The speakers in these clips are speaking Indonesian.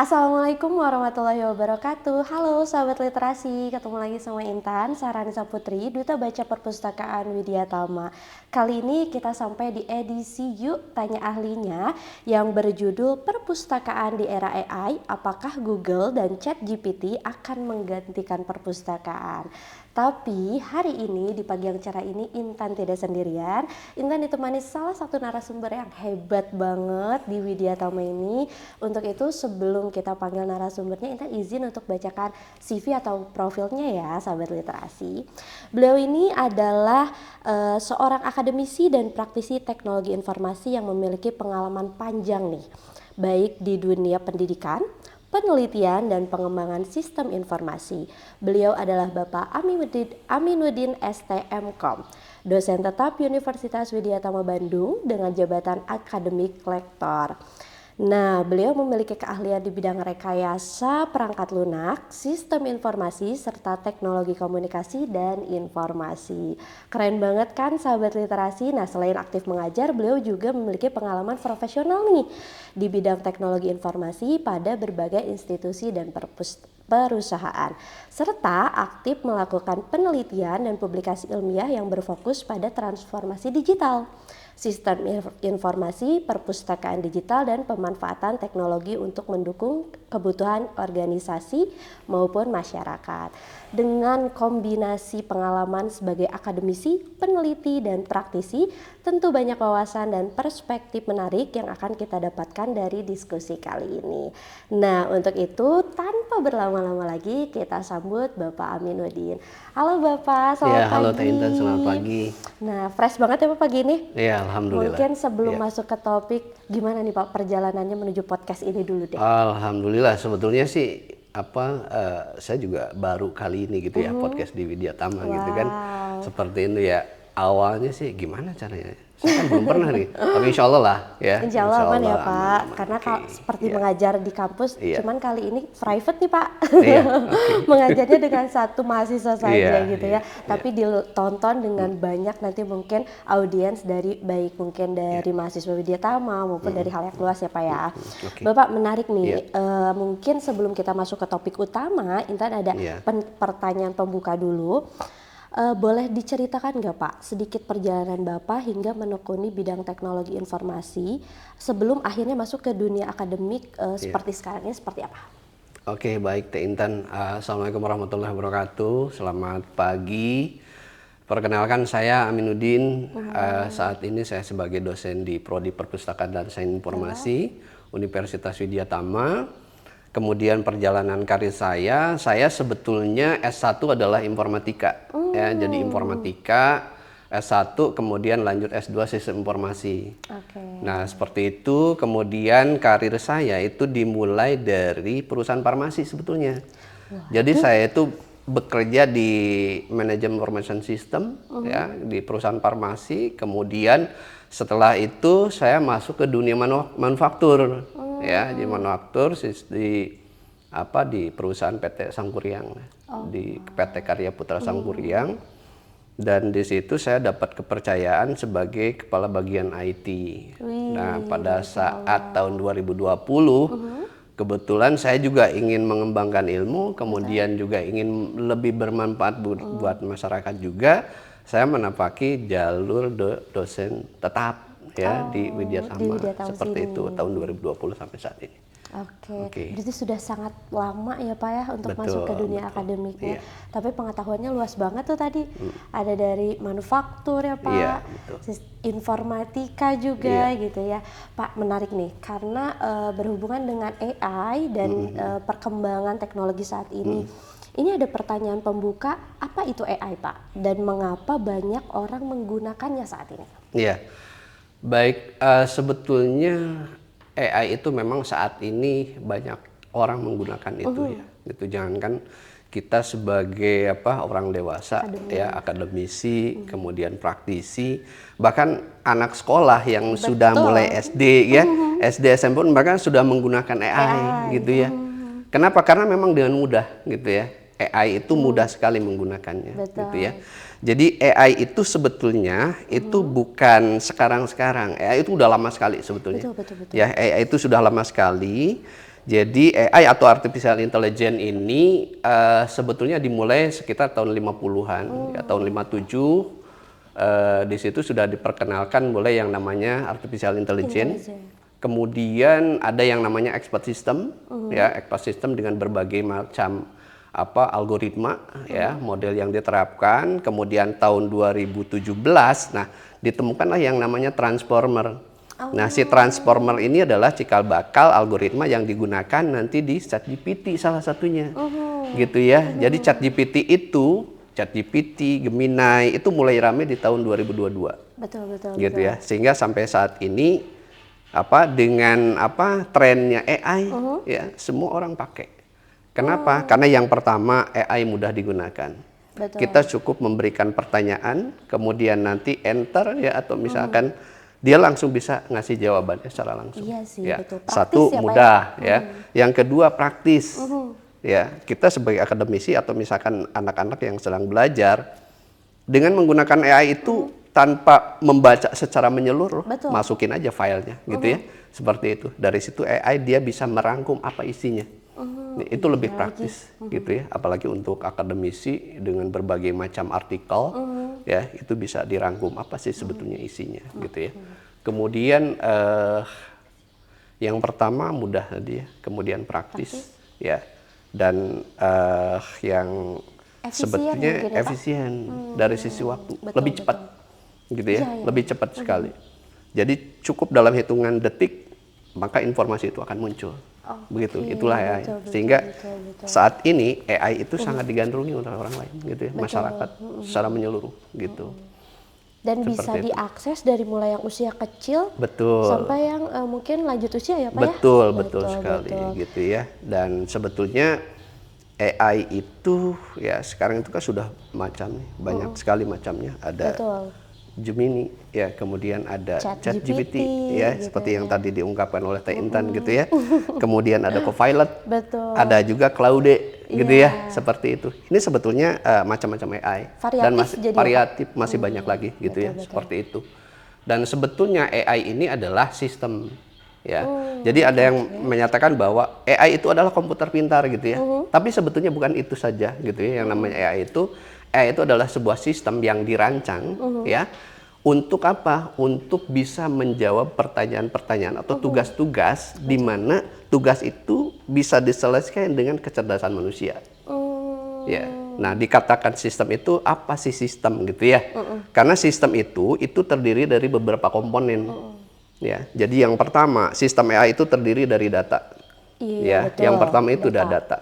Assalamualaikum warahmatullahi wabarakatuh. Halo sahabat literasi, ketemu lagi sama Intan Saranisa Putri, Duta Baca Perpustakaan Widya Tama. Kali ini kita sampai di edisi Yuk Tanya Ahlinya yang berjudul Perpustakaan di Era AI, apakah Google dan ChatGPT akan menggantikan perpustakaan? Tapi hari ini di pagi yang cerah ini Intan tidak sendirian. Intan ditemani salah satu narasumber yang hebat banget di Widya Tama ini. Untuk itu sebelum kita panggil narasumbernya, Intan izin untuk bacakan CV atau profilnya ya sahabat literasi. Beliau ini adalah seorang akademisi dan praktisi teknologi informasi yang memiliki pengalaman panjang nih, baik di dunia pendidikan, penelitian dan pengembangan sistem informasi. Beliau adalah Bapak Aminuddin STMkom, dosen tetap Universitas Widya Tama Bandung dengan jabatan akademik lektor. Nah, beliau memiliki keahlian di bidang rekayasa perangkat lunak, sistem informasi, serta teknologi komunikasi dan informasi. Keren banget kan sahabat literasi? Nah, selain aktif mengajar, beliau juga memiliki pengalaman profesional nih di bidang teknologi informasi pada berbagai institusi dan perusahaan, serta aktif melakukan penelitian dan publikasi ilmiah yang berfokus pada transformasi digital, sistem informasi, perpustakaan digital, dan pemanfaatan teknologi untuk mendukung kebutuhan organisasi maupun masyarakat. Dengan kombinasi pengalaman sebagai akademisi, peneliti, dan praktisi, tentu banyak wawasan dan perspektif menarik yang akan kita dapatkan dari diskusi kali ini. Nah, untuk itu tanpa berlama-lama lagi kita sambut Bapak Aminuddin. Halo Bapak, selamat pagi. Halo Teh Intan, selamat pagi. Nah, fresh banget ya Pak pagi ini. Iya, alhamdulillah. Mungkin sebelum masuk ke topik, gimana nih Pak perjalanannya menuju podcast ini dulu deh. Alhamdulillah, sebetulnya sih saya juga baru kali ini gitu ya podcast di Widya Tama gitu kan. Seperti itu ya. Awalnya sih gimana caranya? Saya kan belum pernah nih, tapi insya Allah lah ya. Insya Allah aman ya Pak, aman. karena seperti mengajar di kampus, cuman kali ini private nih Pak. Mengajarnya dengan satu mahasiswa saja gitu ya, tapi ditonton dengan banyak nanti mungkin audiens dari baik mungkin dari mahasiswa Widya Tama maupun dari hal yang luas ya Pak ya. Bapak menarik nih, mungkin sebelum kita masuk ke topik utama, Intan ada pertanyaan pembuka dulu. Boleh diceritakan nggak Pak sedikit perjalanan Bapak hingga menekuni bidang teknologi informasi sebelum akhirnya masuk ke dunia akademik seperti sekarang ini seperti apa? Oke, baik Teh Intan. Assalamualaikum warahmatullahi wabarakatuh. Selamat pagi. Perkenalkan saya Aminuddin. Saat ini saya sebagai dosen di Prodi Perpustakaan dan Sains Informasi Universitas Widya Tama. Kemudian perjalanan karir saya sebetulnya S1 adalah informatika. Ya, jadi informatika, S1 kemudian lanjut S2 sistem informasi. Nah, seperti itu. Kemudian karir saya itu dimulai dari perusahaan farmasi sebetulnya. Jadi saya itu bekerja di manajemen information system ya, di perusahaan farmasi. Kemudian setelah itu saya masuk ke dunia manufaktur. Ya, di manufaktur di perusahaan PT Sangkuriang, di PT Karya Putra Sangkuriang, dan di situ saya dapat kepercayaan sebagai kepala bagian IT. Nah, pada saat tahun 2020 kebetulan saya juga ingin mengembangkan ilmu, kemudian juga ingin lebih bermanfaat buat masyarakat juga. Saya menapaki jalur dosen tetap ya di Widya Tama seperti itu tahun 2020 sampai saat ini. Oke. Berarti sudah sangat lama ya Pak ya untuk masuk ke dunia akademiknya. Tapi pengetahuannya luas banget tuh tadi. Ada dari manufaktur ya Pak, informatika juga gitu ya. Pak, menarik nih karena berhubungan dengan AI dan perkembangan teknologi saat ini. Ini ada pertanyaan pembuka, apa itu AI Pak? Dan mengapa banyak orang menggunakannya saat ini? Iya. Baik, sebetulnya AI itu memang saat ini banyak orang menggunakan itu ya. Itu jangankan kita sebagai orang dewasa ya, akademisi, kemudian praktisi, bahkan anak sekolah yang sudah mulai SD ya, SD SMP bahkan sudah menggunakan AI gitu ya. Kenapa? Karena memang dengan mudah gitu ya. AI itu mudah sekali menggunakannya gitu ya. Jadi AI itu sebetulnya itu bukan sekarang-sekarang. AI itu udah lama sekali sebetulnya. Betul. Ya, AI itu sudah lama sekali. Jadi AI atau artificial intelligence ini sebetulnya dimulai sekitar tahun 50-an, ya tahun 57. Di situ sudah diperkenalkan mulai yang namanya artificial intelligence. Kemudian ada yang namanya expert system, ya expert system dengan berbagai macam algoritma, ya model yang diterapkan. Kemudian tahun 2017, nah ditemukanlah yang namanya transformer. Nah, si transformer ini adalah cikal bakal algoritma yang digunakan nanti di ChatGPT salah satunya, gitu ya. Jadi ChatGPT, Gemini itu mulai rame di tahun 2022, Betul. gitu ya. Sehingga sampai saat ini dengan trennya AI, ya semua orang pakai. Kenapa? Karena yang pertama AI mudah digunakan. Betul. Kita cukup memberikan pertanyaan, kemudian nanti enter ya, atau misalkan dia langsung bisa ngasih jawabannya secara langsung. Iya sih, ya. betul. Praktis Satu ya, Pak, mudah ya. Yang kedua praktis. Ya, kita sebagai akademisi atau misalkan anak-anak yang sedang belajar dengan menggunakan AI itu tanpa membaca secara menyeluruh, Betul. masukin aja filenya, gitu ya. Seperti itu. Dari situ AI dia bisa merangkum apa isinya. Itu lebih praktis, gitu ya. Apalagi untuk akademisi dengan berbagai macam artikel, ya itu bisa dirangkum apa sih sebetulnya isinya, gitu ya. Kemudian yang pertama mudah tadi ya, kemudian praktis, ya, dan yang Efisien sebetulnya mungkin ya, Pak? efisien dari sisi waktu, lebih cepat, gitu ya, Iya. lebih cepat sekali. Jadi cukup dalam hitungan detik maka informasi itu akan muncul. Begitu, itulah AI. Sehingga saat ini AI itu sangat digandrungi oleh orang lain, gitu ya, masyarakat secara menyeluruh, gitu. Dan bisa Seperti itu. diakses dari mulai yang usia kecil Betul. sampai yang mungkin lanjut usia ya, Pak, Betul ya? sekali, gitu ya. Dan sebetulnya AI itu ya sekarang itu kan sudah banyak sekali macamnya. Ada Betul. Gemini, ya kemudian ada ChatGPT, ya gitu seperti yang tadi diungkapkan oleh Teh Intan, gitu ya. Kemudian ada Copilot, Betul. ada juga Claude, gitu ya, seperti itu. Ini sebetulnya macam-macam AI dan variatif masih banyak lagi, gitu ya, seperti itu. Dan sebetulnya AI ini adalah sistem, ya. Jadi ada yang menyatakan bahwa AI itu adalah komputer pintar, gitu ya. Tapi sebetulnya bukan itu saja, gitu ya. Yang namanya AI itu adalah sebuah sistem yang dirancang, ya, untuk apa? Untuk bisa menjawab pertanyaan-pertanyaan atau tugas-tugas di mana tugas itu bisa diselesaikan dengan kecerdasan manusia. Ya. Nah, dikatakan sistem itu apa sih sistem, gitu ya? Karena sistem itu terdiri dari beberapa komponen. Ya. Jadi yang pertama, sistem AI itu terdiri dari data. Iya, betul. Yang pertama itu data.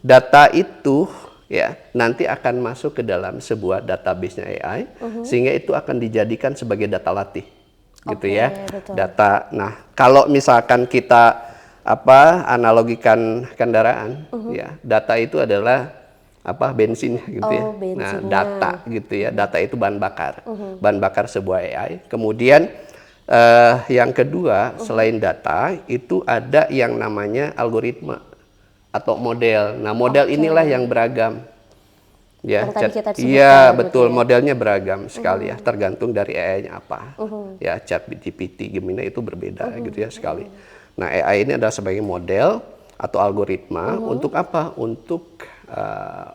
Data itu ya nanti akan masuk ke dalam sebuah database-nya AI, sehingga itu akan dijadikan sebagai data latih, gitu ya. Betul. Data. Nah, kalau misalkan kita analogikan kendaraan, ya data itu adalah bensinnya, gitu ya. Nah, data, gitu ya. Data itu bahan bakar sebuah AI. Kemudian yang kedua, selain data itu ada yang namanya algoritma atau model. Nah, model inilah yang beragam. Ya, iya betul, modelnya beragam sekali ya, tergantung dari AI-nya apa. Ya, ChatGPT, Gemini itu berbeda, gitu ya sekali. Nah, AI ini adalah sebagai model atau algoritma untuk apa? Untuk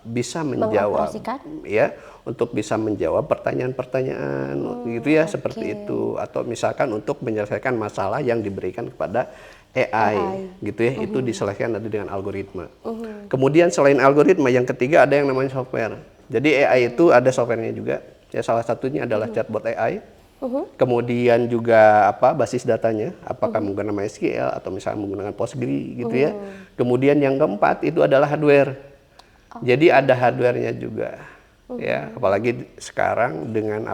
bisa menjawab, ya, untuk bisa menjawab pertanyaan-pertanyaan, gitu ya, seperti itu. Atau misalkan untuk menyelesaikan masalah yang diberikan kepada AI, gitu ya, itu diselesaikan nanti dengan algoritma. Kemudian selain algoritma, yang ketiga ada yang namanya software. Jadi AI itu ada softwarenya juga. Ya, salah satunya adalah chatbot AI. Kemudian juga basis datanya, apakah menggunakan MySQL atau misalnya menggunakan Postgre, gitu ya. Kemudian yang keempat itu adalah hardware. Jadi ada hardware-nya juga. Ya, apalagi sekarang dengan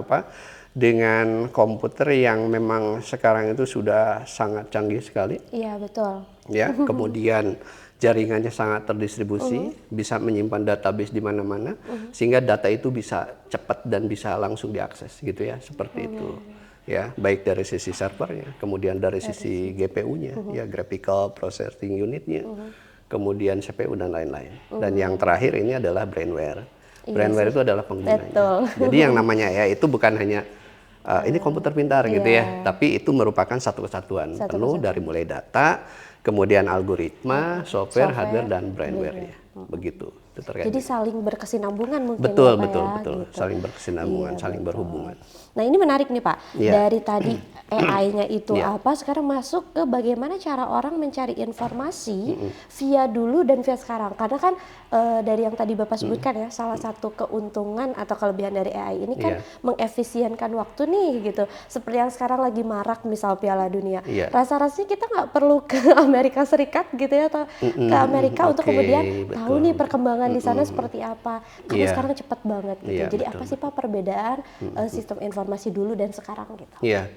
dengan komputer yang memang sekarang itu sudah sangat canggih sekali. Iya, betul. Ya, kemudian jaringannya sangat terdistribusi, bisa menyimpan database di mana-mana, sehingga data itu bisa cepat dan bisa langsung diakses, gitu ya, seperti itu. Ya, baik dari sisi servernya, kemudian dari sisi GPU-nya, ya, graphical processing unit-nya, kemudian CPU dan lain-lain. Dan yang terakhir ini adalah brainware. Brainware itu adalah penggunanya. Jadi yang namanya AI itu bukan hanya ini komputer pintar gitu ya. Tapi itu merupakan satu kesatuan penuh dari mulai data, kemudian algoritma, software, hardware, dan brandware-nya. Begitu. Itu terkait. Jadi saling berkesinambungan mungkin Betul, ya, Pak, betul, ya, betul. gitu. Saling berkesinambungan, saling berhubungan. Nah ini menarik nih Pak, dari tadi AI-nya itu Iya. apa, sekarang masuk ke bagaimana cara orang mencari informasi via dulu dan via sekarang. Karena kan dari yang tadi Bapak sebutkan ya, salah satu keuntungan atau kelebihan dari AI ini kan Iya. mengefisienkan waktu nih gitu. Seperti yang sekarang lagi marak misal Piala Dunia. Iya. Rasa-rasanya kita nggak perlu ke Amerika Serikat gitu ya, atau ke Amerika untuk Oke, kemudian tahu betul. nih perkembangan di sana seperti apa. Karena Iya. sekarang cepat banget gitu. Iya, Jadi betul, apa sih Pak perbedaan sistem informasi dulu dan sekarang gitu? Iya.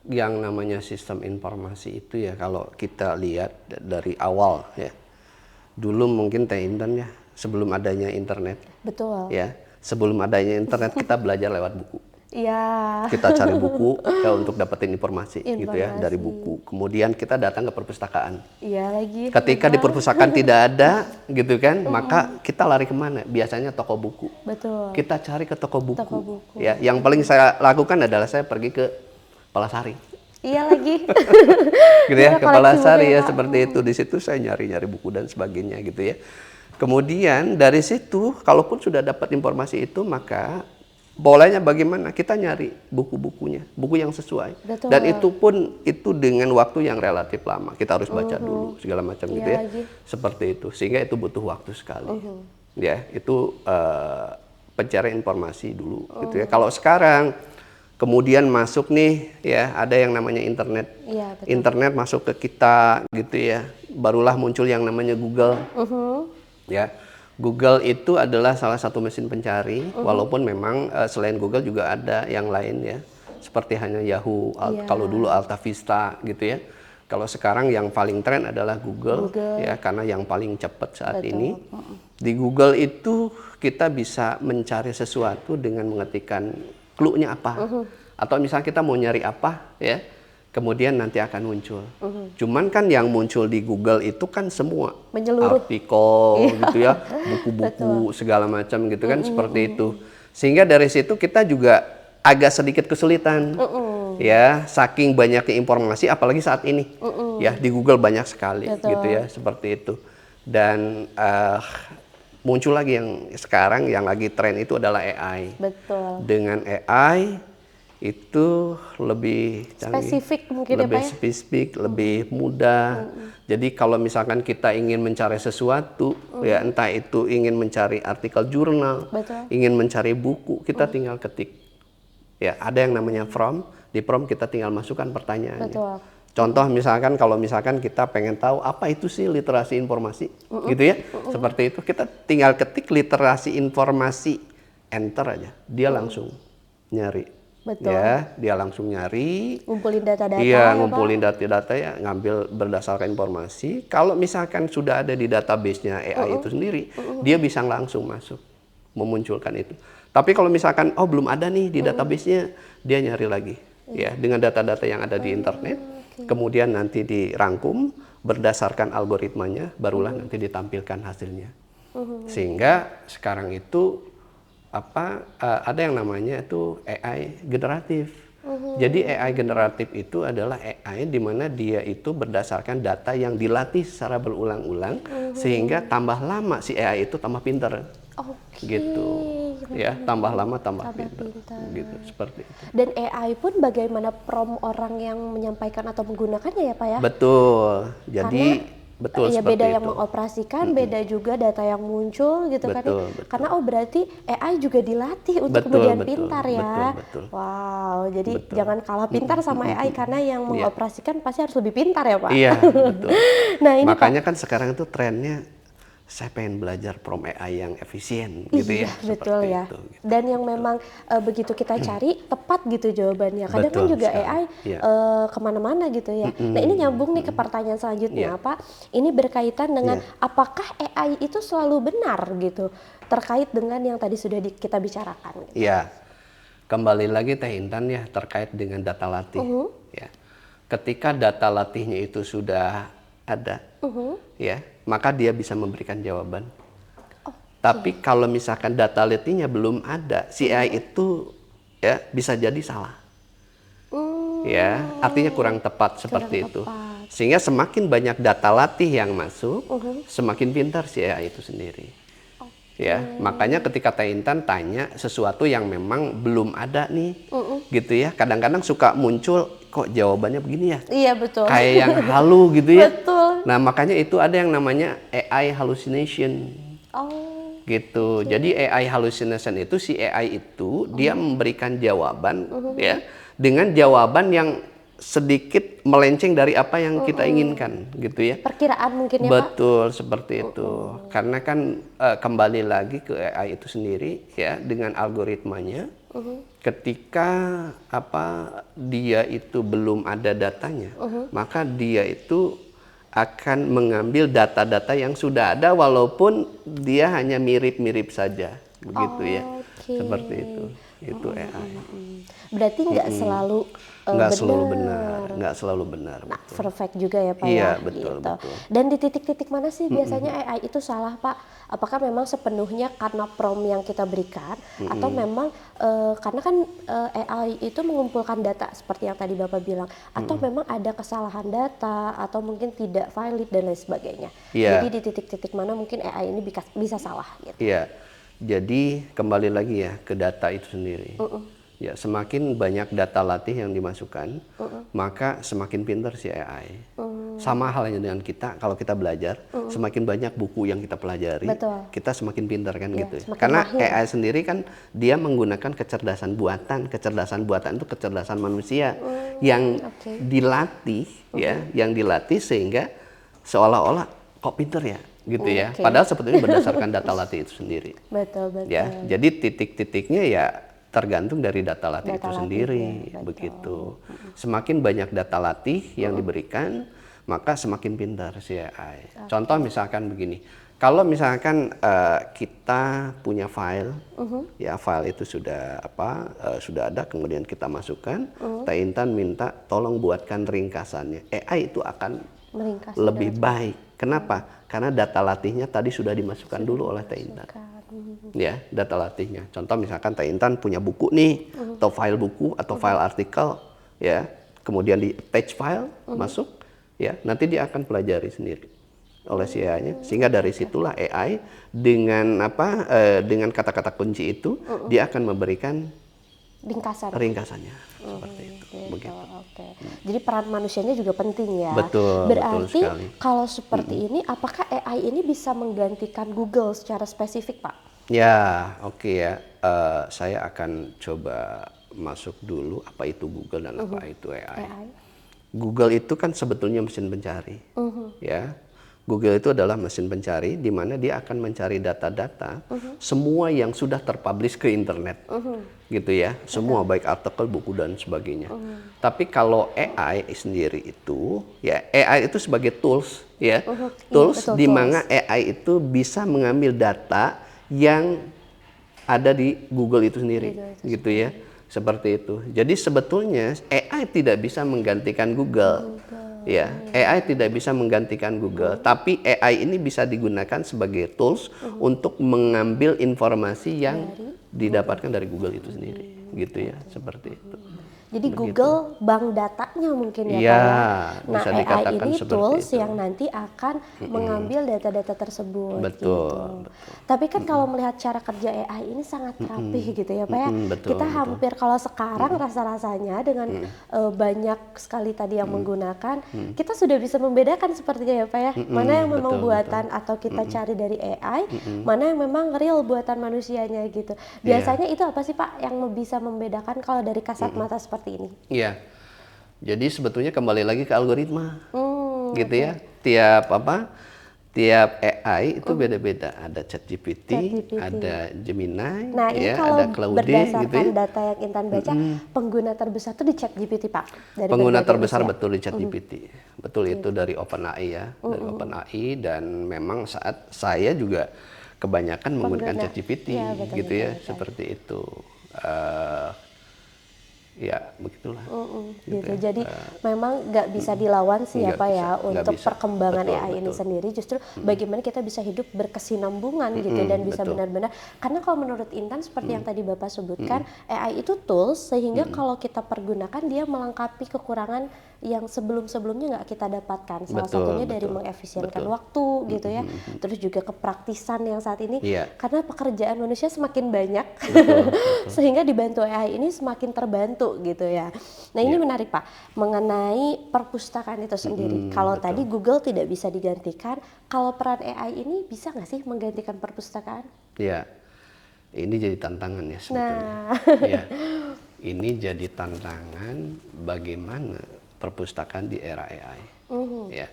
Yang namanya sistem informasi itu ya kalau kita lihat dari awal ya. Dulu mungkin Teh Intan ya, sebelum adanya internet Betul. ya. Sebelum adanya internet kita belajar lewat buku. Iya. Kita cari buku ya untuk dapetin informasi gitu ya dari Informasi. buku. Kemudian kita datang ke perpustakaan. Iya lagi. Ketika di perpustakaan tidak ada gitu kan, maka kita lari kemana? Biasanya toko buku. Betul. Kita cari ke toko buku. Toko buku. Ya, yang paling saya lakukan adalah saya pergi ke Palasari. Iya lagi. Gitu ya, Kita ke koleksi Palasari buku ya Pak. seperti itu. Di situ saya nyari-nyari buku dan sebagainya gitu ya. Kemudian dari situ kalaupun sudah dapat informasi itu maka bolehnya bagaimana? Kita nyari buku-bukunya, buku yang sesuai. Betul. Dan itu pun itu dengan waktu yang relatif lama. Kita harus baca dulu segala macam gitu ya. lagi. Seperti itu. Sehingga itu butuh waktu sekali. Ya, itu pencarian informasi dulu gitu ya. Kalau sekarang kemudian masuk nih ya, ada yang namanya internet. Iya betul. Internet masuk ke kita gitu ya. Barulah muncul yang namanya Google. Ya, Google itu adalah salah satu mesin pencari, walaupun memang selain Google juga ada yang lain ya, seperti hanya Yahoo, kalau dulu Alta Vista gitu ya. Kalau sekarang yang paling tren adalah Google. Ya, karena yang paling cepat saat ini. Di Google itu kita bisa mencari sesuatu dengan mengetikkan clue-nya apa, atau misalnya kita mau nyari apa ya. Kemudian nanti akan muncul. Cuman kan yang muncul di Google itu kan semua Menyeluruh. artikel gitu ya, buku-buku segala macam gitu kan seperti itu. Sehingga dari situ kita juga agak sedikit kesulitan. Ya, saking banyaknya informasi apalagi saat ini. Ya, di Google banyak sekali gitu ya, seperti itu. Dan muncul lagi yang sekarang yang lagi tren itu adalah AI. Betul. Dengan AI itu lebih canggih, Spesifik mungkin ya, lebih Pak ya? spesifik, lebih mudah. Jadi kalau misalkan kita ingin mencari sesuatu, ya entah itu ingin mencari artikel jurnal, Betul. ingin mencari buku, kita tinggal ketik. Ya, ada yang namanya prompt. Di prompt kita tinggal masukkan pertanyaannya. Betul. Contoh misalkan kalau misalkan kita pengen tahu apa itu sih literasi informasi, gitu ya, seperti itu kita tinggal ketik literasi informasi, enter aja, dia langsung nyari. Betul. Ya, dia langsung nyari. Ngumpulin data-data. Iya, ya, ngumpulin data-data ya, ngambil berdasarkan informasi. Kalau misalkan sudah ada di database-nya AI itu sendiri, dia bisa langsung masuk, memunculkan itu. Tapi kalau misalkan, oh belum ada nih di database-nya, dia nyari lagi. Ya, dengan data-data yang ada di internet, kemudian nanti dirangkum, berdasarkan algoritmanya, barulah nanti ditampilkan hasilnya. Sehingga sekarang itu ada yang namanya itu AI generatif. Jadi AI generatif itu adalah AI di mana dia itu berdasarkan data yang dilatih secara berulang-ulang sehingga tambah lama si AI itu tambah pintar. Oke. Gitu. Ya, tambah lama tambah pintar. Gitu, seperti itu. Dan AI pun bagaimana prompt orang yang menyampaikan atau menggunakannya ya Pak ya? Betul. Jadi betul ya seperti beda yang itu. mengoperasikan, beda juga data yang muncul gitu kan. Betul, ya. betul. Karena berarti AI juga dilatih untuk Betul, kemudian betul, pintar ya. betul. Wow, jadi Betul. jangan kalah pintar sama AI karena yang Iya. mengoperasikan pasti harus lebih pintar ya Pak. Iya, betul. Nah ini Makanya kan sekarang itu trennya saya pengen belajar prompt AI yang efisien gitu iya, ya. betul seperti ya. itu, gitu. Dan yang memang begitu kita cari tepat gitu jawabannya. Kadang kan Betul juga sekali, AI iya. kemana-mana gitu ya. Nah ini nyambung nih ke pertanyaan selanjutnya Iya. Pak. Ini berkaitan dengan Iya. apakah AI itu selalu benar gitu terkait dengan yang tadi sudah kita bicarakan. Gitu. Iya. Kembali lagi Teh Intan ya terkait dengan data latih. Ya. Ketika data latihnya itu sudah ada, ya, maka dia bisa memberikan jawaban. Tapi kalau misalkan data latihnya belum ada, si AI itu ya bisa jadi salah. Hmm, Ya, artinya kurang tepat seperti itu. tepat. Sehingga semakin banyak data latih yang masuk, semakin pintar si AI itu sendiri. Ya, makanya ketika Teh Intan tanya sesuatu yang memang belum ada nih, gitu ya. Kadang-kadang suka muncul kok jawabannya begini ya, Iya betul. kayak yang halu gitu ya. Betul. Nah, makanya itu ada yang namanya AI hallucination. Oh, Gitu. Jadi AI hallucination itu si AI itu dia memberikan jawaban ya dengan jawaban yang sedikit melenceng dari apa yang kita inginkan gitu ya. perkiraan mungkin ya Pak? Betul seperti itu. Karena kan kembali lagi ke AI itu sendiri ya dengan algoritmanya. Ketika dia itu belum ada datanya, maka dia itu akan mengambil data-data yang sudah ada walaupun dia hanya mirip-mirip saja begitu ya. Oke. Seperti itu AI. Berarti nggak selalu Nggak benar. selalu benar, nggak selalu benar. Nah, Betul. perfect juga ya Pak Iya, ya, betul, gitu. betul. Dan di titik-titik mana sih biasanya AI itu salah Pak? Apakah memang sepenuhnya karena prompt yang kita berikan, atau memang karena kan AI itu mengumpulkan data seperti yang tadi Bapak bilang, atau memang ada kesalahan data, atau mungkin tidak valid dan lain sebagainya. Iya. Jadi di titik-titik mana mungkin AI ini bisa salah gitu. Iya, jadi kembali lagi ya ke data itu sendiri. Ya, semakin banyak data latih yang dimasukkan, maka semakin pintar si AI. Sama halnya dengan kita, kalau kita belajar, semakin banyak buku yang kita pelajari, Betul. kita semakin pintar kan Iya, gitu. semakin Karena mahir. AI sendiri kan dia menggunakan kecerdasan buatan itu kecerdasan manusia yang Oke. dilatih, ya, yang dilatih sehingga seolah-olah kok pintar ya, gitu ya. Oke. Padahal sebetulnya berdasarkan data latih itu sendiri. Betul, betul. Ya, jadi titik-titiknya ya tergantung dari data latih Data itu latih, sendiri, ya, betul. begitu. Semakin banyak data latih yang diberikan, maka semakin pintar si AI. Contoh misalkan begini, kalau misalkan kita punya file, ya file itu sudah sudah ada, kemudian kita masukkan, Teh Intan minta tolong buatkan ringkasannya, AI itu akan Meringkas lebih baik. Kenapa? Karena data latihnya tadi sudah dimasukkan dulu oleh Teh Intan. Ya, data latihnya. Contoh misalkan Teh Intan punya buku nih, atau file buku atau file artikel, ya, kemudian di attach file masuk, ya, nanti dia akan pelajari sendiri oleh si AI-nya, sehingga dari situlah AI dengan dengan kata-kata kunci itu dia akan memberikan ringkasannya seperti itu. Gitu, Begitu. oke. Jadi peran manusianya juga penting ya. Betul, Berarti betul sekali. kalau seperti ini, apakah AI ini bisa menggantikan Google secara spesifik, Pak? Ya, oke ya. Saya akan coba masuk dulu apa itu Google dan apa itu AI. AI. Google itu kan sebetulnya mesin pencari, ya. Google itu adalah mesin pencari di mana dia akan mencari data-data semua yang sudah terpublish ke internet, gitu ya. Semua baik artikel, buku dan sebagainya. Tapi kalau AI sendiri itu, ya AI itu sebagai tools, ya, tools betul, di tools. mana AI itu bisa mengambil data yang ada di Google itu sendiri, gitu ya. Seperti itu. Jadi sebetulnya AI tidak bisa menggantikan Google. Ya, AI tidak bisa menggantikan Google, tapi AI ini bisa digunakan sebagai tools untuk mengambil informasi yang didapatkan dari Google itu sendiri, gitu ya, seperti itu. Jadi Google bank datanya mungkin ya, Iya, Pak ya. Nah, bisa AI dikatakan ini seperti tools itu. yang nanti akan mengambil data-data tersebut. Betul, Gitu. betul. Tapi kan kalau melihat cara kerja AI ini sangat rapih gitu ya, Pak ya. Betul, Kita betul. hampir kalau sekarang rasa-rasanya dengan banyak sekali tadi yang menggunakan, kita sudah bisa membedakan sepertinya ya, Pak ya. Mana yang memang betul, buatan atau kita cari dari AI, mana yang memang real buatan manusianya gitu. Biasanya itu apa sih, Pak, yang bisa membedakan kalau dari kasat mata seperti ini? Iya. Jadi sebetulnya kembali lagi ke algoritma, gitu Oke. ya. Tiap AI itu beda-beda. Ada ChatGPT, ChatGPT. ada Gemini, Nah, ini ya, kalau ada Claude, gitu berdasarkan ya. data yang Intan baca, pengguna terbesar tuh di ChatGPT, Pak. Dari Pengguna berbagai terbesar usia. betul di ChatGPT. Betul itu dari OpenAI ya, dari OpenAI, dan memang saat saya juga kebanyakan menggunakan Pengguna. ChatGPT, Iya, betul, gitu ya, betul. seperti itu. ya begitulah. Gitu. Jadi memang nggak bisa dilawan sih ya Nggak Pak bisa, ya nggak untuk bisa. perkembangan Betul, AI ini betul. sendiri. Justru bagaimana kita bisa hidup berkesinambungan gitu dan bisa Betul. benar-benar. Karena kalau menurut Intan seperti yang tadi Bapak sebutkan, AI itu tools sehingga kalau kita pergunakan dia melengkapi kekurangan yang sebelum-sebelumnya nggak kita dapatkan. Salah Betul, satunya dari betul, mengefisienkan betul. waktu gitu ya. Terus juga kepraktisan yang saat ini Iya. karena pekerjaan manusia semakin banyak Betul, betul. sehingga dibantu AI ini semakin terbantu gitu ya. Nah ini Iya. menarik Pak, mengenai perpustakaan itu sendiri. Kalau betul. tadi Google tidak bisa digantikan, kalau peran AI ini bisa nggak sih menggantikan perpustakaan? Ya, ini jadi tantangan ya sebetulnya. Nah, Ya, ini jadi tantangan bagaimana perpustakaan di era AI. Ya,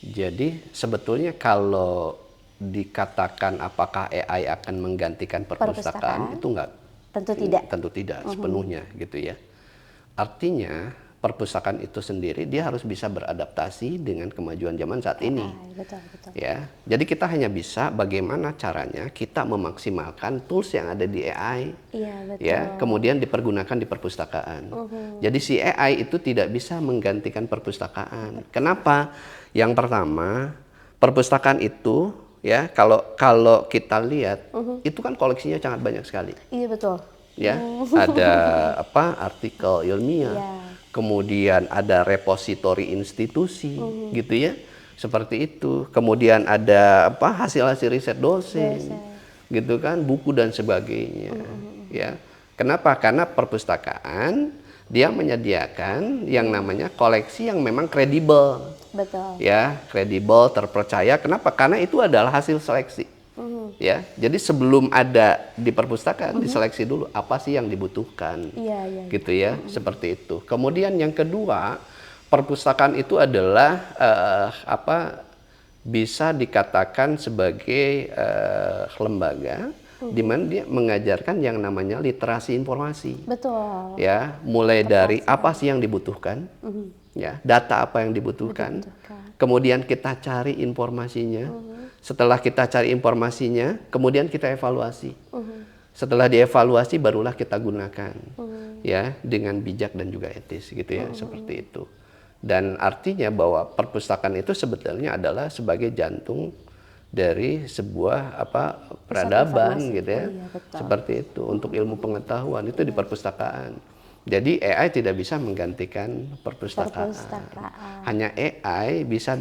jadi sebetulnya kalau dikatakan apakah AI akan menggantikan perpustakaan, Perpustakaan? itu enggak, tentu tidak. sepenuhnya gitu ya. Artinya perpustakaan itu sendiri dia harus bisa beradaptasi dengan kemajuan zaman saat ini. AI, betul, betul. Ya, jadi kita hanya bisa bagaimana caranya kita memaksimalkan tools yang ada di AI, Iya, betul. ya, kemudian dipergunakan di perpustakaan. Jadi si AI itu tidak bisa menggantikan perpustakaan. Kenapa? Yang pertama, perpustakaan itu, ya, kalau kita lihat, itu kan koleksinya sangat banyak sekali. Iya, betul. Ya, ada artikel ilmiah, Iya. kemudian ada repositori institusi, gitu ya, seperti itu. Kemudian ada hasil-hasil riset dosen, gitu kan, buku dan sebagainya, ya. Kenapa? Karena perpustakaan dia menyediakan yang namanya koleksi yang memang kredibel, Betul. ya, kredibel, terpercaya. Kenapa? Karena itu adalah hasil seleksi. Ya, jadi sebelum ada di perpustakaan diseleksi dulu apa sih yang dibutuhkan, Iya. gitu ya, seperti itu. Kemudian yang kedua, perpustakaan itu adalah bisa dikatakan sebagai lembaga di mana dia mengajarkan yang namanya literasi informasi. Betul. Ya, mulai dari apa sih yang dibutuhkan, ya, data apa yang dibutuhkan. Kemudian kita cari informasinya. Setelah kita cari informasinya, kemudian kita evaluasi. Setelah dievaluasi, barulah kita gunakan, ya, dengan bijak dan juga etis, gitu ya, seperti itu. Dan artinya bahwa perpustakaan itu sebetulnya adalah sebagai jantung dari sebuah peradaban, gitu ya, seperti itu. Untuk ilmu pengetahuan itu di perpustakaan. Jadi AI tidak bisa menggantikan perpustakaan. Hanya AI bisa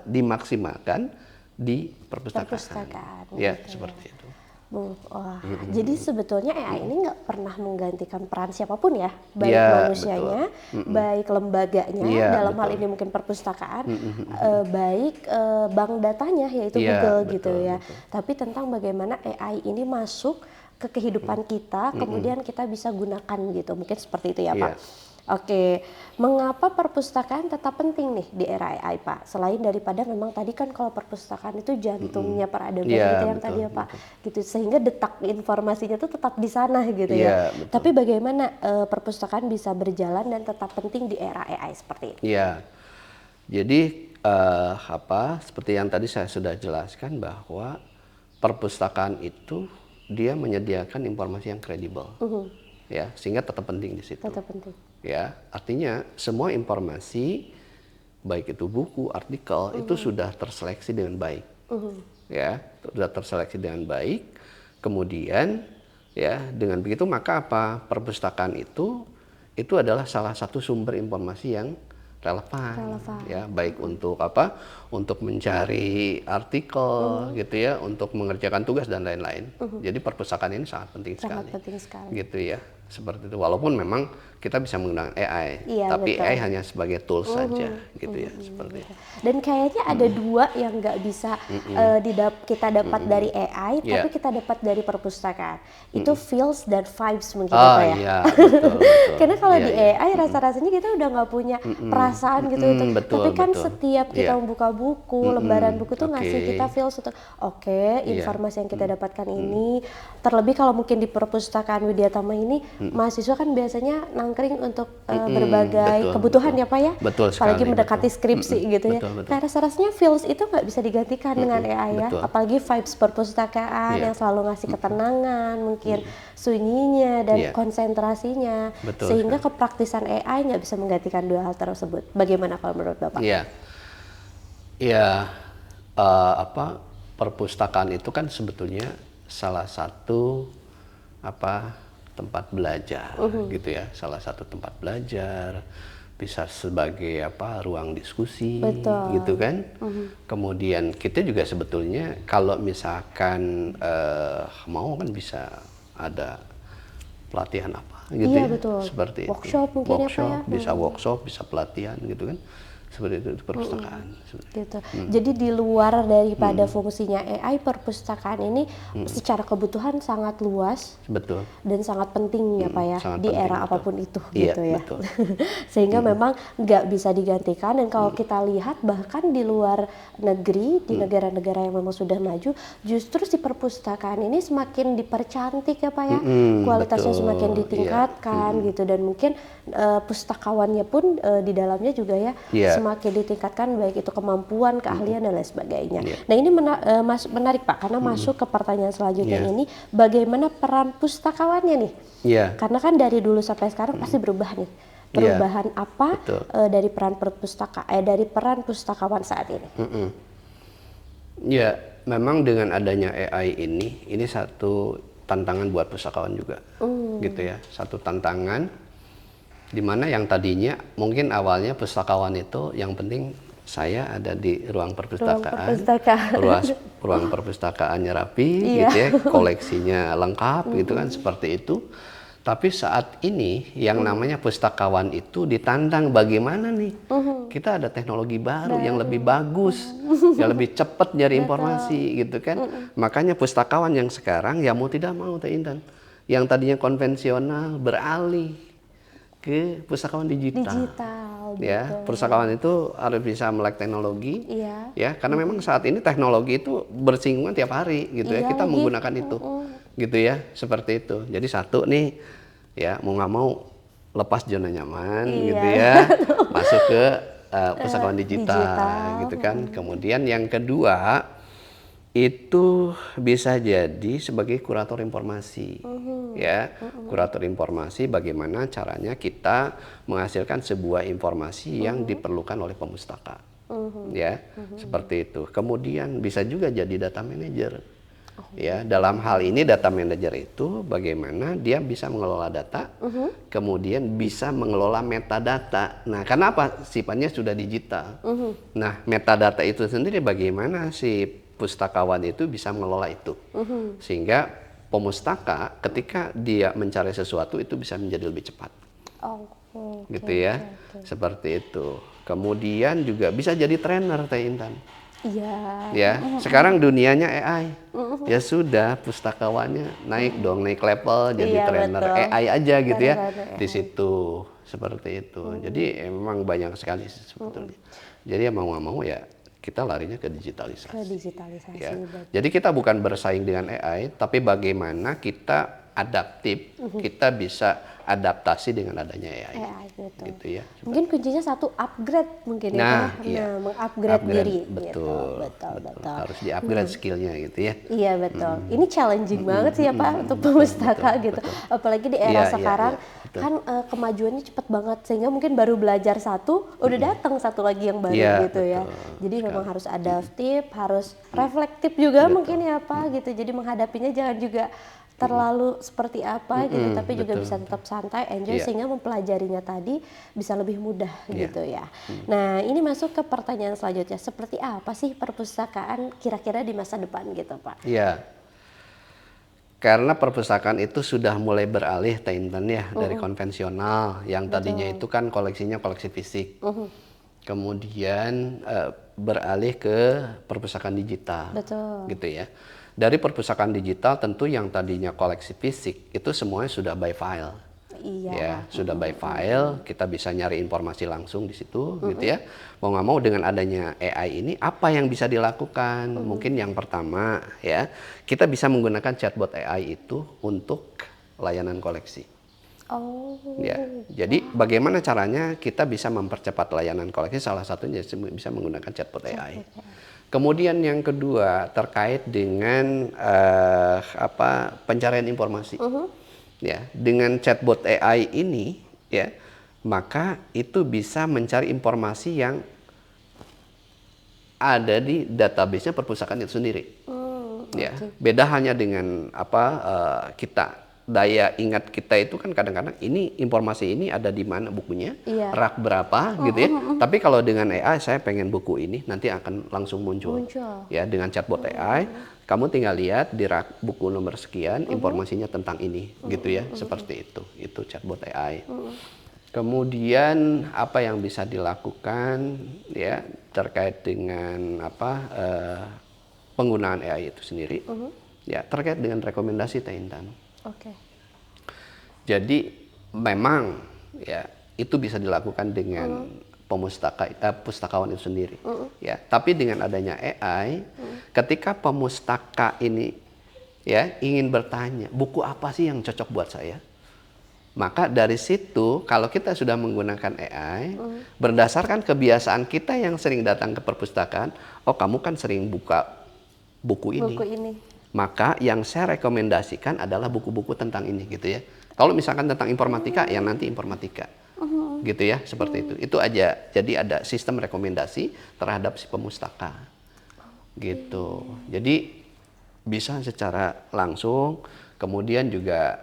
dimaksimalkan di perpustakaan. Ya, seperti itu. Wah, jadi sebetulnya AI ini nggak pernah menggantikan peran siapapun ya, baik Ya, manusianya, baik lembaganya, Ya, dalam hal betul. ini mungkin perpustakaan, baik bank datanya yaitu Ya, Google betul, gitu ya. betul. Tapi tentang bagaimana AI ini masuk ke kehidupan kita, kemudian kita bisa gunakan gitu, mungkin seperti itu ya Pak. Iya. Oke, mengapa perpustakaan tetap penting nih di era AI Pak? Selain daripada memang tadi kan kalau perpustakaan itu jantungnya peradaban Iya, gitu yang betul, tadi ya Pak, gitu sehingga detak informasinya tuh tetap di sana gitu ya. Iya, betul. Tapi bagaimana perpustakaan bisa berjalan dan tetap penting di era AI seperti ini? Iya. Jadi seperti yang tadi saya sudah jelaskan bahwa perpustakaan itu dia menyediakan informasi yang kredibel, ya, sehingga tetap penting di situ. Tetap penting. Ya, artinya semua informasi baik itu buku, artikel itu sudah terseleksi dengan baik, ya, sudah terseleksi dengan baik. Kemudian, ya, dengan begitu maka perpustakaan itu adalah salah satu sumber informasi yang relevan. Ya, baik untuk untuk mencari artikel, gitu ya, untuk mengerjakan tugas dan lain-lain. Jadi perpustakaan ini sangat penting sekali. Sangat penting sekali. Gitu ya, seperti itu. Walaupun memang kita bisa menggunakan AI, Iya, tapi betul. AI hanya sebagai tools saja, gitu ya, seperti itu. Dan kayaknya ada dua yang nggak bisa kita dapat dari AI, tapi kita dapat dari perpustakaan. Itu feels dan vibes mungkin ya Pak ya. Iya, betul, betul. Karena kalau Iya, di iya. AI rasa-rasanya kita udah nggak punya perasaan gitu. Betul, Tapi kan betul. setiap kita Iya. membuka buku, lembaran buku tuh ngasih Oke. kita feels untuk informasi yang kita dapatkan ini. Terlebih kalau mungkin di perpustakaan Widyatama ini mahasiswa kan biasanya nangkring untuk berbagai betul, kebutuhan betul. ya Pak ya, Betul apalagi sekali, mendekati betul. skripsi gitu ya. Betul, betul. Nah rasa-rasanya feels itu nggak bisa digantikan dengan AI ya, betul. apalagi vibes perpustakaan Iya. yang selalu ngasih ketenangan, mungkin sunyinya dan Iya. konsentrasinya, Betul sehingga kepraktisan AI nggak bisa menggantikan dua hal tersebut. Bagaimana kalau menurut Bapak? Iya. Ya, perpustakaan itu kan sebetulnya salah satu tempat belajar, gitu ya, salah satu tempat belajar, bisa sebagai ruang diskusi, Betul. gitu kan. Kemudian kita juga sebetulnya kalau misalkan mau kan bisa ada pelatihan apa, gitu Iya ya, betul. seperti Workshop itu. mungkin ya Pak ya? Bisa workshop, bisa pelatihan, gitu kan. Seperti itu perpustakaan. Gitu. Jadi di luar daripada fungsinya AI, perpustakaan ini secara kebutuhan sangat luas Betul. dan sangat penting ya Pak ya sangat di penting, era betul. apapun itu Iya, gitu ya. betul. Sehingga memang nggak bisa digantikan, dan kalau kita lihat bahkan di luar negeri, di negara-negara yang memang sudah maju, justru si perpustakaan ini semakin dipercantik ya Pak ya. Kualitasnya betul, semakin iya. ditingkatkan gitu, dan mungkin pustakawannya pun di dalamnya juga ya Iya. semakin ditingkatkan, baik itu kemampuan, keahlian dan lain sebagainya. Iya. Nah ini menarik Pak, karena masuk ke pertanyaan selanjutnya Iya. ini, bagaimana peran pustakawannya nih? Iya. Karena kan dari dulu sampai sekarang pasti berubah nih. Perubahan apa betul. dari dari peran pustakawan saat ini? Ya, memang dengan adanya AI ini satu tantangan buat pustakawan juga, gitu ya. Satu tantangan di mana yang tadinya mungkin awalnya pustakawan itu yang penting saya ada di ruang perpustakaan, ruang perpustakaannya rapi, gitu ya, koleksinya lengkap, gitu kan, seperti itu. Tapi saat ini yang namanya pustakawan itu ditantang bagaimana nih kita ada teknologi baru yang lebih bagus, yang lebih cepat nyari informasi, gitu kan. Makanya pustakawan yang sekarang ya mau tidak mau Teh Intan, yang tadinya konvensional beralih ke pustakawan digital. Ya, Betul. pustakawan itu harus bisa melek teknologi, Iya. ya, karena memang saat ini teknologi itu bersinggungan tiap hari, gitu ya. Iya Kita lagi. menggunakan itu, gitu ya, seperti itu. Jadi satu nih, ya, mau nggak mau lepas zona nyaman, gitu ya, masuk ke pustakawan digital, gitu kan. Kemudian yang kedua itu bisa jadi sebagai kurator informasi, ya, kurator informasi bagaimana caranya kita menghasilkan sebuah informasi yang diperlukan oleh pemustaka, ya, seperti itu. Kemudian bisa juga jadi data manager, ya. Dalam hal ini data manager itu bagaimana dia bisa mengelola data, kemudian bisa mengelola metadata. Nah, kenapa sifatnya sudah digital? Nah, metadata itu sendiri bagaimana si pustakawan itu bisa mengelola itu, sehingga pemustaka ketika dia mencari sesuatu itu bisa menjadi lebih cepat, gitu ya, seperti itu. Kemudian juga bisa jadi trainer Teh Intan. Iya. Ya, sekarang dunianya AI. Ya sudah, pustakawannya naik dong, naik level jadi Iya, trainer betul. AI aja gitu ya. Trainer AI. Di situ seperti itu. Jadi memang banyak sekali sebetulnya. Jadi ya mau nggak mau ya kita larinya ke digitalisasi. Ke digitalisasi. Ya. Betul. Jadi kita bukan bersaing dengan AI, tapi bagaimana kita adaptif, kita bisa adaptasi dengan adanya AI. AI, betul. Gitu ya. Mungkin kuncinya satu, upgrade mungkin ya Pak. Iya. Mengupgrade diri. Betul, Gitu. Betul. harus di-upgrade skillnya gitu ya. Iya betul. Ini challenging banget sih ya Pak untuk pemustaka gitu. Apalagi di era Iya, sekarang betul. kan kemajuannya cepet banget, sehingga mungkin baru belajar satu udah datang satu lagi yang baru Iya, gitu ya. betul Jadi memang harus adaptif, harus reflektif juga mungkin ya Pak gitu. Jadi menghadapinya jangan juga terlalu seperti apa gitu, tapi juga betul. bisa tetap santai, enjoy, Iya. sehingga mempelajarinya tadi bisa lebih mudah gitu ya. Nah ini masuk ke pertanyaan selanjutnya, seperti apa sih perpustakaan kira-kira di masa depan gitu Pak? Iya. Karena perpustakaan itu sudah mulai beralih Teh Intan ya dari konvensional yang tadinya itu kan koleksinya koleksi fisik. Kemudian beralih ke perpustakaan digital. Betul. Gitu ya. Dari perpustakaan digital tentu yang tadinya koleksi fisik itu semuanya sudah by file. Iya. Ya, sudah by file, kita bisa nyari informasi langsung di situ, gitu ya. Mau nggak mau dengan adanya AI ini, apa yang bisa dilakukan? Mungkin yang pertama, ya, kita bisa menggunakan chatbot AI itu untuk layanan koleksi. Oh. Ya, jadi bagaimana caranya kita bisa mempercepat layanan koleksi? Salah satunya bisa menggunakan chatbot AI. Kemudian yang kedua terkait dengan pencarian informasi. Ya, dengan chatbot AI ini, ya, maka itu bisa mencari informasi yang ada di database-nya perpustakaan itu sendiri. Ya, beda hanya dengan kita daya ingat kita itu kan kadang-kadang ini informasi ini ada di mana bukunya, rak berapa gitu ya. Tapi kalau dengan AI saya pengen buku ini nanti akan langsung muncul. Ya, dengan chatbot AI kamu tinggal lihat di rak buku nomor sekian informasinya tentang ini gitu ya, seperti itu. Itu chatbot AI. Kemudian apa yang bisa dilakukan ya terkait dengan penggunaan AI itu sendiri, ya terkait dengan rekomendasi Teh Intan. Jadi memang ya itu bisa dilakukan dengan pustakawan itu sendiri, ya. Tapi dengan adanya AI, ketika pemustaka ini ya ingin bertanya buku apa sih yang cocok buat saya, maka dari situ kalau kita sudah menggunakan AI, berdasarkan kebiasaan kita yang sering datang ke perpustakaan, oh kamu kan sering buka buku ini. Maka yang saya rekomendasikan adalah buku-buku tentang ini gitu ya. Kalau misalkan tentang informatika, ya nanti informatika. Gitu ya, seperti itu. Itu aja. Jadi ada sistem rekomendasi terhadap si pemustaka. Gitu. Jadi bisa secara langsung, kemudian juga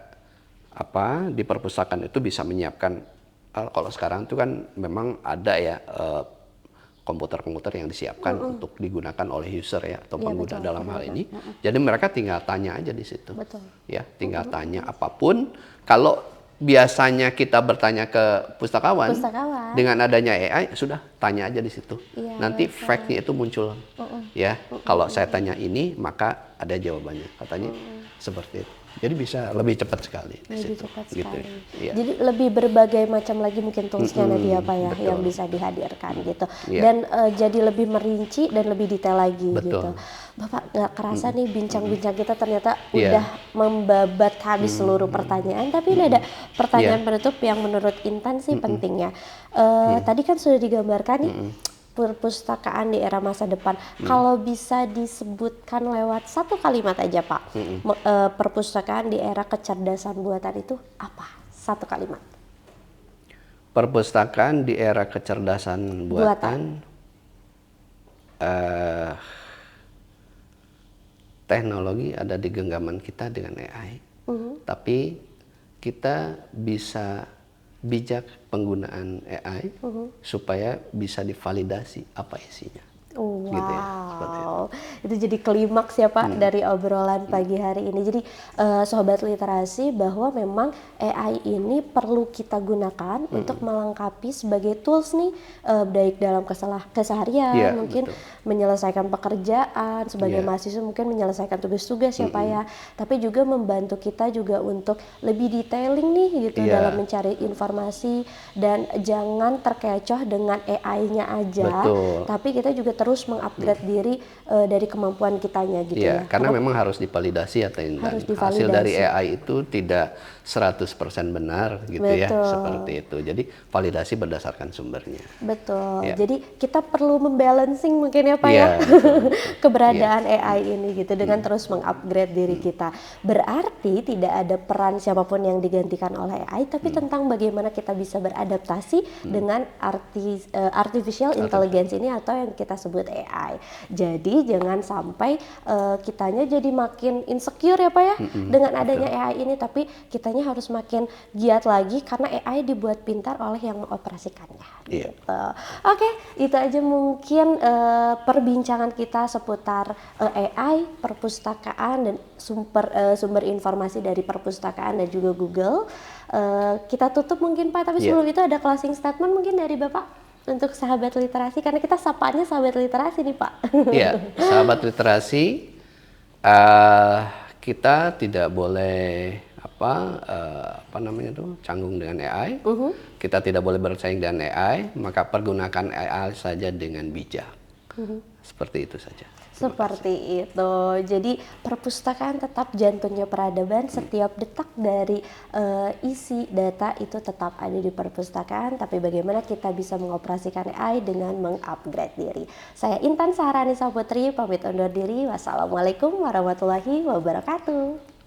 di perpustakaan itu bisa menyiapkan, kalau sekarang itu kan memang ada ya komputer-komputer yang disiapkan untuk digunakan oleh user ya atau pengguna dalam hal ini. Jadi mereka tinggal tanya aja di situ. Ya, tinggal tanya apapun. Kalau biasanya kita bertanya ke pustakawan, dengan adanya AI sudah tanya aja di situ. Nanti fact-nya itu muncul. Ya, kalau saya tanya ini maka ada jawabannya. Katanya seperti itu. Jadi bisa lebih cepat sekali di situ. Gitu. Ya. Jadi lebih berbagai macam lagi mungkin toolsnya nanti ya Pak ya, yang bisa dihadirkan gitu. Dan jadi lebih merinci dan lebih detail lagi gitu. Bapak nggak kerasa nih bincang-bincang kita ternyata udah membabat habis seluruh pertanyaan, tapi ini ada pertanyaan penutup yang menurut Intan sih penting ya. Tadi kan sudah digambarkan nih perpustakaan di era masa depan. Kalau bisa disebutkan lewat satu kalimat aja Pak, perpustakaan di era kecerdasan buatan itu apa? Satu kalimat. Perpustakaan di era kecerdasan buatan. Teknologi ada di genggaman kita dengan AI, tapi kita bisa bijak penggunaan AI supaya bisa divalidasi apa isinya. Wow, gitu ya, itu jadi klimaks ya Pak dari obrolan pagi hari ini. Jadi Sobat Literasi, bahwa memang AI ini perlu kita gunakan untuk melengkapi sebagai tools nih, baik dalam keseharian, mungkin menyelesaikan pekerjaan, sebagai mahasiswa mungkin menyelesaikan tugas-tugas ya Pak ya. Tapi juga membantu kita juga untuk lebih detailing nih gitu dalam mencari informasi, dan jangan terkecoh dengan AI-nya aja. Tapi kita juga terus mengupgrade diri dari kemampuan kitanya gitu ya. Karena memang harus divalidasi ya Teh Intan. Hasil dari AI itu tidak 100% benar gitu ya, seperti itu. Jadi validasi berdasarkan sumbernya. Jadi kita perlu membalancing mungkin ya Pak ya, keberadaan AI ini gitu dengan terus mengupgrade diri kita. Berarti tidak ada peran siapapun yang digantikan oleh AI, tapi tentang bagaimana kita bisa beradaptasi dengan artificial intelligence ini atau yang kita sebut AI. Jadi jangan sampai kitanya jadi makin insecure ya Pak ya dengan adanya AI ini, tapi kitanya harus makin giat lagi karena AI dibuat pintar oleh yang mengoperasikannya. Gitu. Oke, itu aja mungkin perbincangan kita seputar AI, perpustakaan dan sumber informasi dari perpustakaan dan juga Google. Kita tutup mungkin Pak, tapi sebelum itu ada closing statement mungkin dari Bapak untuk sahabat literasi, karena kita sapaannya sahabat literasi nih Pak. Iya, sahabat literasi, kita tidak boleh canggung dengan AI. Kita tidak boleh bersaing dengan AI, maka pergunakan AI saja dengan bijak. Seperti itu saja. Seperti itu. Jadi perpustakaan tetap jantungnya peradaban. Setiap detak dari isi data itu tetap ada di perpustakaan. Tapi bagaimana kita bisa mengoperasikan AI dengan mengupgrade diri. Saya Intan Saharanisa Putri pamit undur diri. Wassalamualaikum warahmatullahi wabarakatuh.